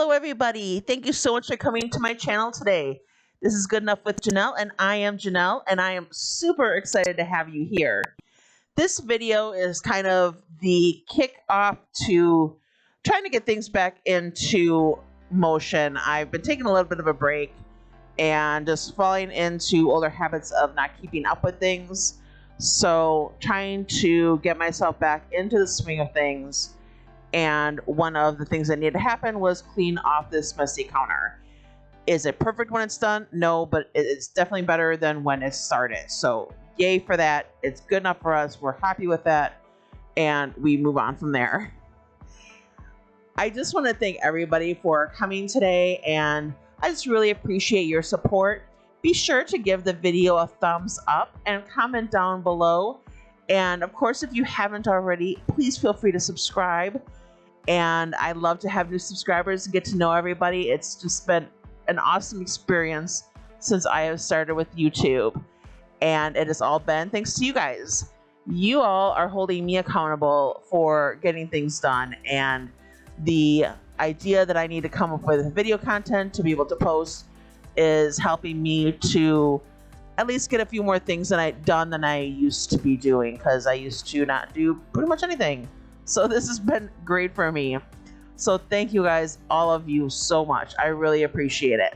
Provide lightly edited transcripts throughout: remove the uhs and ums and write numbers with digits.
Hello, everybody. Thank you so much for coming to my channel today. This is Good Enough with Janelle, and I am Janelle, and I am super excited to have you here. This video is kind of the kick-off to trying to get things back into motion. I've been taking a little bit of a break and just falling into older habits of not keeping up with things. So trying to get myself back into the swing of things. And one of the things that needed to happen was clean off this messy counter. Is it perfect when it's done? No, but it's definitely better than when it started. So yay for that. It's good enough for us. We're happy with that. And we move on from there. I just want to thank everybody for coming today. And I just really appreciate your support. Be sure to give the video a thumbs up and comment down below. And of course, if you haven't already, please feel free to subscribe. And I love to have new subscribers and get to know everybody. It's just been an awesome experience since I have started with YouTube. And it has all been thanks to you guys. You all are holding me accountable for getting things done. And the idea that I need to come up with video content to be able to post is helping me to at least get a few more things than I used to be doing, because I used to not do pretty much anything. So this has been great for me. So thank you guys, all of you, so much. I really appreciate it.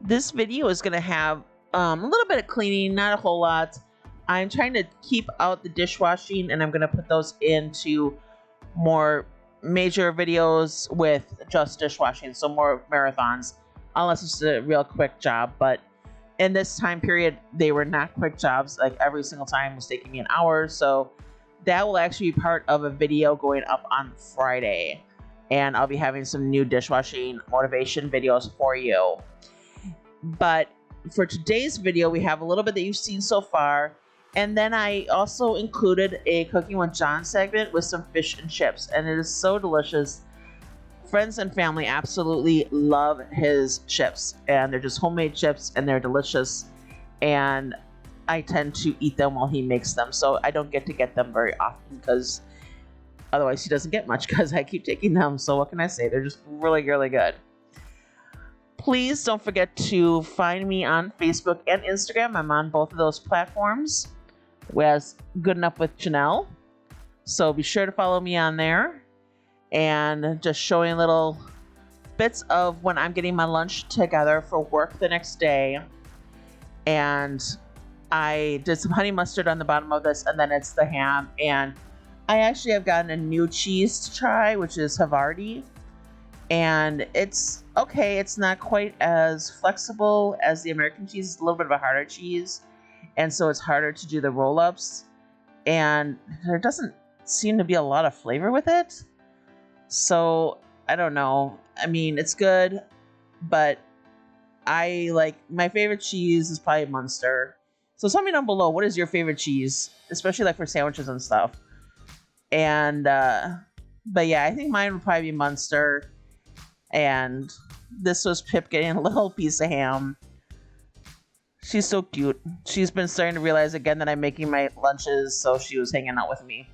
This video is going to have a little bit of cleaning, not a whole lot. I'm trying to keep out the dishwashing, and I'm going to put those into more major videos with just dishwashing, so more marathons, unless it's a real quick job. But in this time period, they were not quick jobs. Like every single time was taking me an hour. So that will actually be part of a video going up on Friday. And I'll be having some new dishwashing motivation videos for you. But for today's video, we have a little bit that you've seen so far. And then I also included a Cooking with John segment with some fish and chips. And it is so delicious. Friends and family absolutely love his chips. And they're just homemade chips, and they're delicious. And I tend to eat them while he makes them. So I don't get to get them very often, because otherwise he doesn't get much, because I keep taking them. So what can I say? They're just really, really good. Please don't forget to find me on Facebook and Instagram. I'm on both of those platforms as Good Enough with Janelle. So be sure to follow me on there. And just showing little bits of when I'm getting my lunch together for work the next day. And I did some honey mustard on the bottom of this, and then it's the ham. And I actually have gotten a new cheese to try, which is Havarti. And it's okay. It's not quite as flexible as the American cheese. It's a little bit of a harder cheese. And so it's harder to do the roll-ups. And there doesn't seem to be a lot of flavor with it. So I don't know. I mean, it's good, but I like, my favorite cheese is probably Munster. So tell me down below, what is your favorite cheese, especially like for sandwiches and stuff. And but yeah, I think mine would probably be Munster. And this was Pip getting a little piece of ham. She's so cute. She's been starting to realize again that I'm making my lunches, so she was hanging out with me.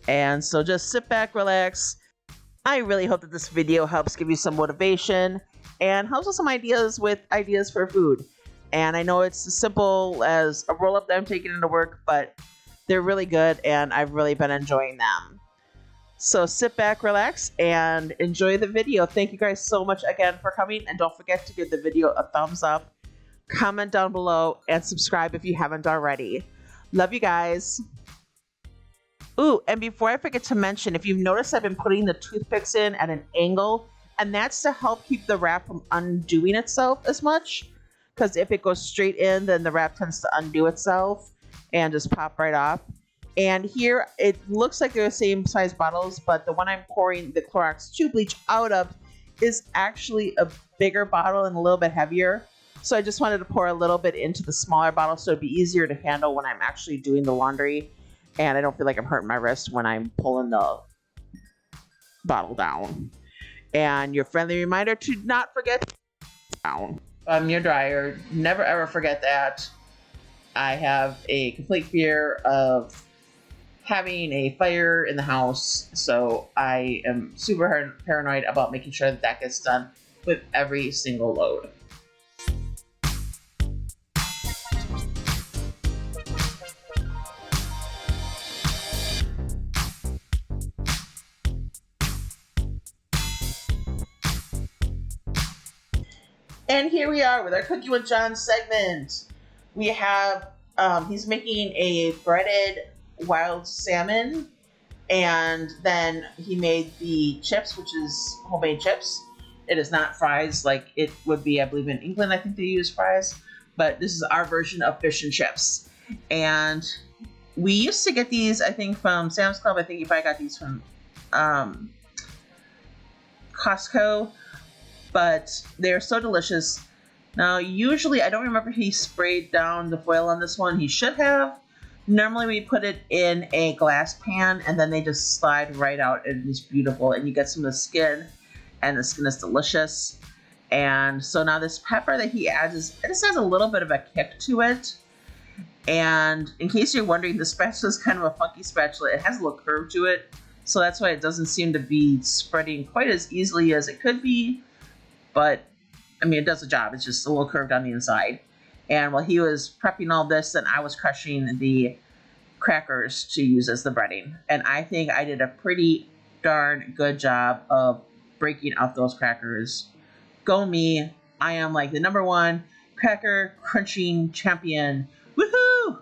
And so just sit back, relax. I really hope that this video helps give you some motivation and helps with some ideas for food. And I know it's as simple as a roll-up that I'm taking into work, but they're really good, and I've really been enjoying them. So sit back, relax, and enjoy the video. Thank you guys so much again for coming, and don't forget to give the video a thumbs up, comment down below, and subscribe if you haven't already. Love you guys. Ooh, and before I forget to mention, if you've noticed, I've been putting the toothpicks in at an angle, and that's to help keep the wrap from undoing itself as much. Because if it goes straight in, then the wrap tends to undo itself and just pop right off. And here, it looks like they're the same size bottles, but the one I'm pouring the Clorox 2 bleach out of is actually a bigger bottle and a little bit heavier. So I just wanted to pour a little bit into the smaller bottle so it'd be easier to handle when I'm actually doing the laundry. And I don't feel like I'm hurting my wrist when I'm pulling the bottle down. And your friendly reminder to not forget down your dryer. Never ever forget that. I have a complete fear of having a fire in the house, so I am super paranoid about making sure that that gets done with every single load. And here we are with our Cooking with John segment. We have, he's making a breaded wild salmon, and then he made the chips, which is homemade chips. It is not fries like it would be, I believe in England, I think they use fries, but this is our version of fish and chips. And we used to get these, I think, from Sam's Club. I think if I got these from Costco, but they're so delicious. Now, usually, I don't remember if he sprayed down the foil on this one. He should have. Normally, we put it in a glass pan, and then they just slide right out, and it's beautiful, and you get some of the skin, and the skin is delicious. And so now this pepper that he adds, it just has a little bit of a kick to it. And in case you're wondering, the spatula is kind of a funky spatula. It has a little curve to it, so that's why it doesn't seem to be spreading quite as easily as it could be. But, I mean, it does the job. It's just a little curved on the inside. And while he was prepping all this, then I was crushing the crackers to use as the breading. And I think I did a pretty darn good job of breaking out those crackers. Go me. I am like the #1 cracker crunching champion. Woohoo!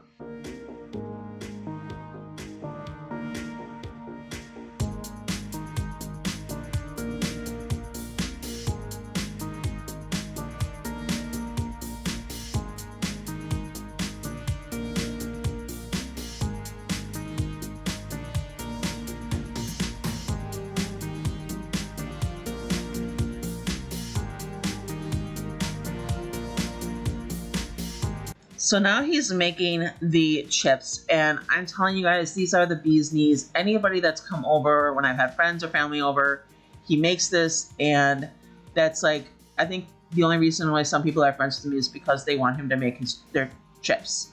So now he's making the chips, and I'm telling you guys, these are the bee's knees. Anybody that's come over, when I've had friends or family over, he makes this, and that's like, I think the only reason why some people are friends with me is because they want him to make their chips.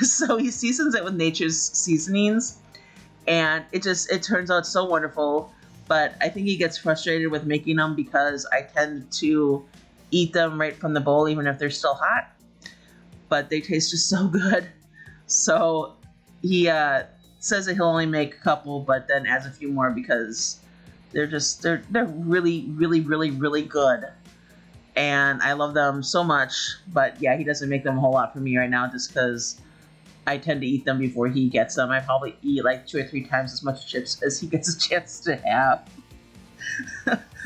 So he seasons it with nature's seasonings, and it turns out so wonderful. But I think he gets frustrated with making them because I tend to eat them right from the bowl, even if they're still hot. But they taste just so good. So he says that he'll only make a couple, but then adds a few more because they're really, really, really, really good. And I love them so much. But yeah, he doesn't make them a whole lot for me right now just because I tend to eat them before he gets them. I probably eat like 2 or 3 times as much chips as he gets a chance to have.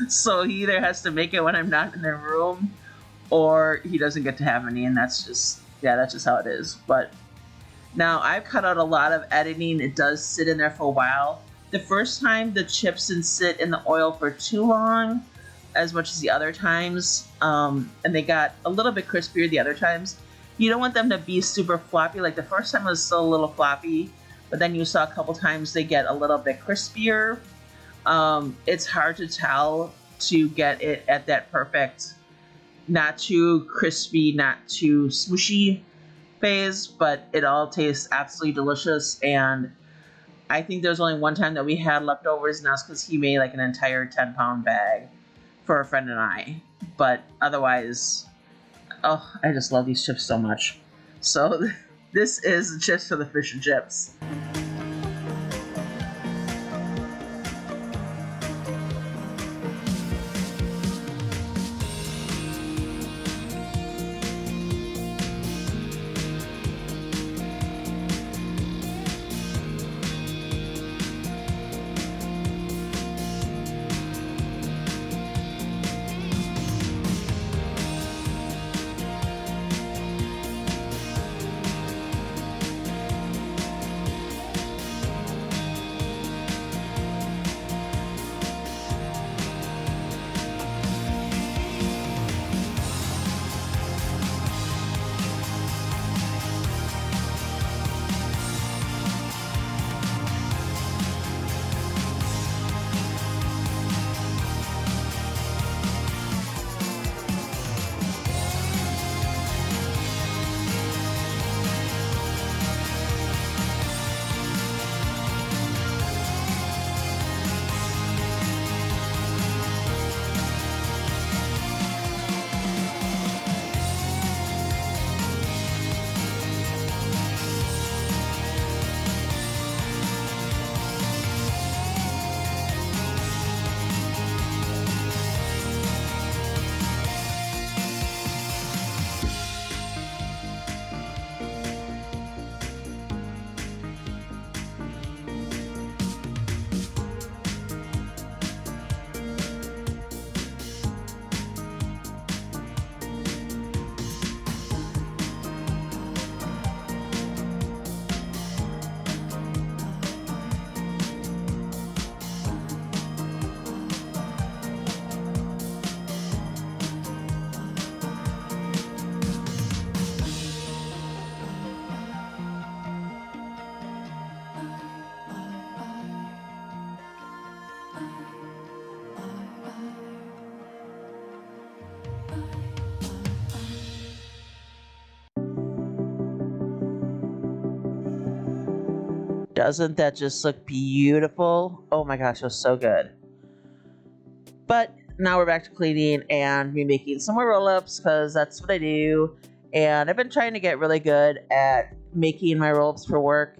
So he either has to make it when I'm not in the room, or he doesn't get to have any, and that's just how it is. But now I've cut out a lot of editing. It does sit in there for a while. The first time the chips didn't sit in the oil for too long, as much as the other times, and they got a little bit crispier the other times. You don't want them to be super floppy. Like the first time it was still a little floppy, but then you saw a couple times they get a little bit crispier. It's hard to tell to get it at that perfect, not too crispy, not too smooshy phase, but it all tastes absolutely delicious. And I think there's only one time that we had leftovers, and that's because he made like an entire 10-pound bag for a friend and I. But otherwise, oh, I just love these chips so much. So this is chips for the fish and chips. Doesn't that just look beautiful? Oh my gosh, it was so good. But now we're back to cleaning and me making some more roll-ups because that's what I do. And I've been trying to get really good at making my roll-ups for work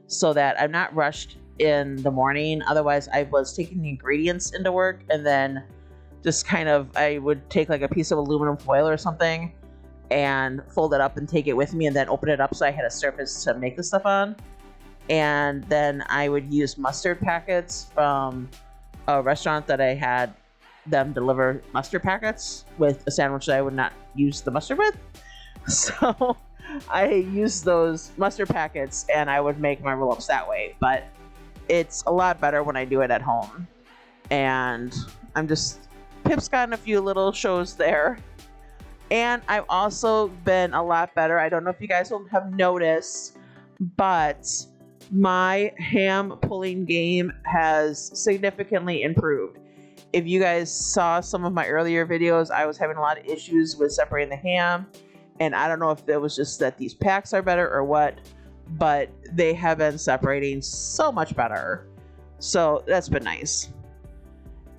so that I'm not rushed in the morning. Otherwise, I was taking the ingredients into work and then just kind of, I would take like a piece of aluminum foil or something and fold it up and take it with me and then open it up so I had a surface to make the stuff on. And then I would use mustard packets from a restaurant that I had them deliver mustard packets with a sandwich that I would not use the mustard with. So I used those mustard packets and I would make my roll-ups that way. But it's a lot better when I do it at home. And Pip's gotten a few little shows there. And I've also been a lot better. I don't know if you guys will have noticed, but my ham pulling game has significantly improved. If you guys saw some of my earlier videos, I was having a lot of issues with separating the ham. And I don't know if it was just that these packs are better or what, but they have been separating so much better. So that's been nice.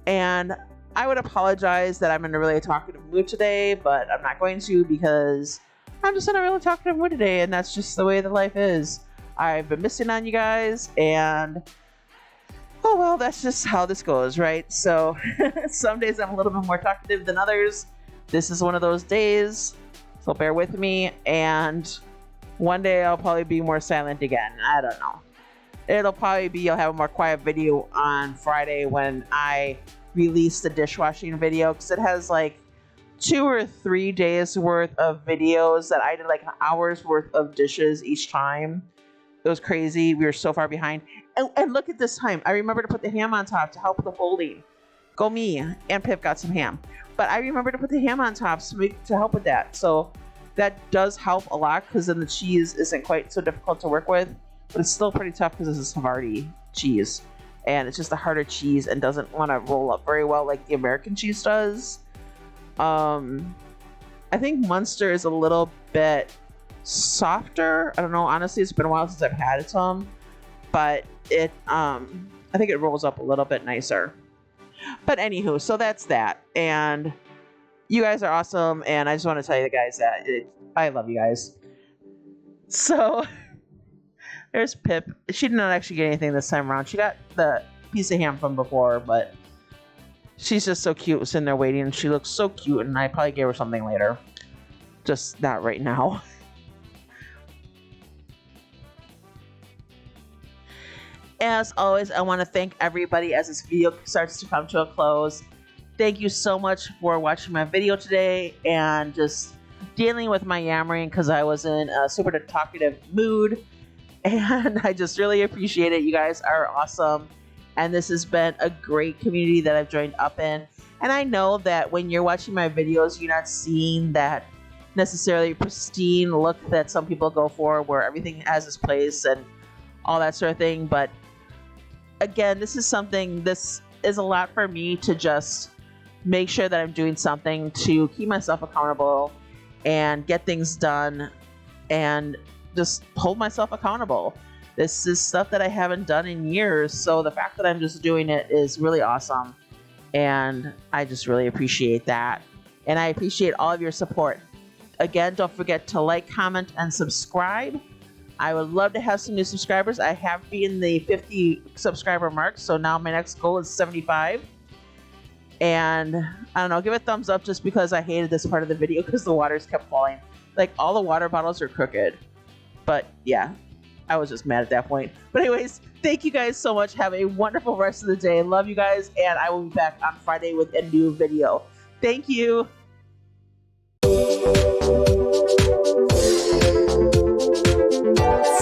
And I would apologize that I'm in a really talkative mood today, but I'm not going to because I'm just in a really talkative mood today, and that's just the way that life is. I've been missing on you guys, and oh well, that's just how this goes, right? So some days I'm a little bit more talkative than others. This is one of those days, so bear with me, and one day I'll probably be more silent again. I don't know. It'll probably be, I'll have a more quiet video on Friday when I release the dishwashing video, because it has like 2 or 3 days worth of videos that I did like an hour's worth of dishes each time. It was crazy. We were so far behind. And look at this time. I remember to put the ham on top to help with the folding. Go me. And Pip got some ham. But I remember to put the ham on top to help with that. So that does help a lot because then the cheese isn't quite so difficult to work with. But it's still pretty tough because this is Havarti cheese. And it's just a harder cheese and doesn't want to roll up very well like the American cheese does. I think Munster is a little bit softer. I don't know. Honestly, it's been a while since I've had some. But it, I think it rolls up a little bit nicer. But anywho, so that's that. And you guys are awesome. And I just want to tell you guys that I love you guys. So there's Pip. She did not actually get anything this time around. She got the piece of ham from before, but she's just so cute sitting there waiting. She looks so cute, and I probably gave her something later. Just not right now. As always, I want to thank everybody as this video starts to come to a close. Thank you so much for watching my video today and just dealing with my yammering because I was in a super talkative mood. And I just really appreciate it. You guys are awesome. And this has been a great community that I've joined up in. And I know that when you're watching my videos, you're not seeing that necessarily pristine look that some people go for where everything has its place and all that sort of thing. But again, this is a lot for me to just make sure that I'm doing something to keep myself accountable and get things done and just hold myself accountable. This is stuff that I haven't done in years, so the fact that I'm just doing it is really awesome, and I just really appreciate that. And I appreciate all of your support. Again, don't forget to like, comment, and subscribe. I would love to have some new subscribers. I have been the 50 subscriber mark, so now my next goal is 75. And I don't know, give a thumbs up just because I hated this part of the video because the waters kept falling. Like, all the water bottles are crooked. But yeah, I was just mad at that point. But anyways, thank you guys so much. Have a wonderful rest of the day. Love you guys, and I will be back on Friday with a new video. Thank you. Yes.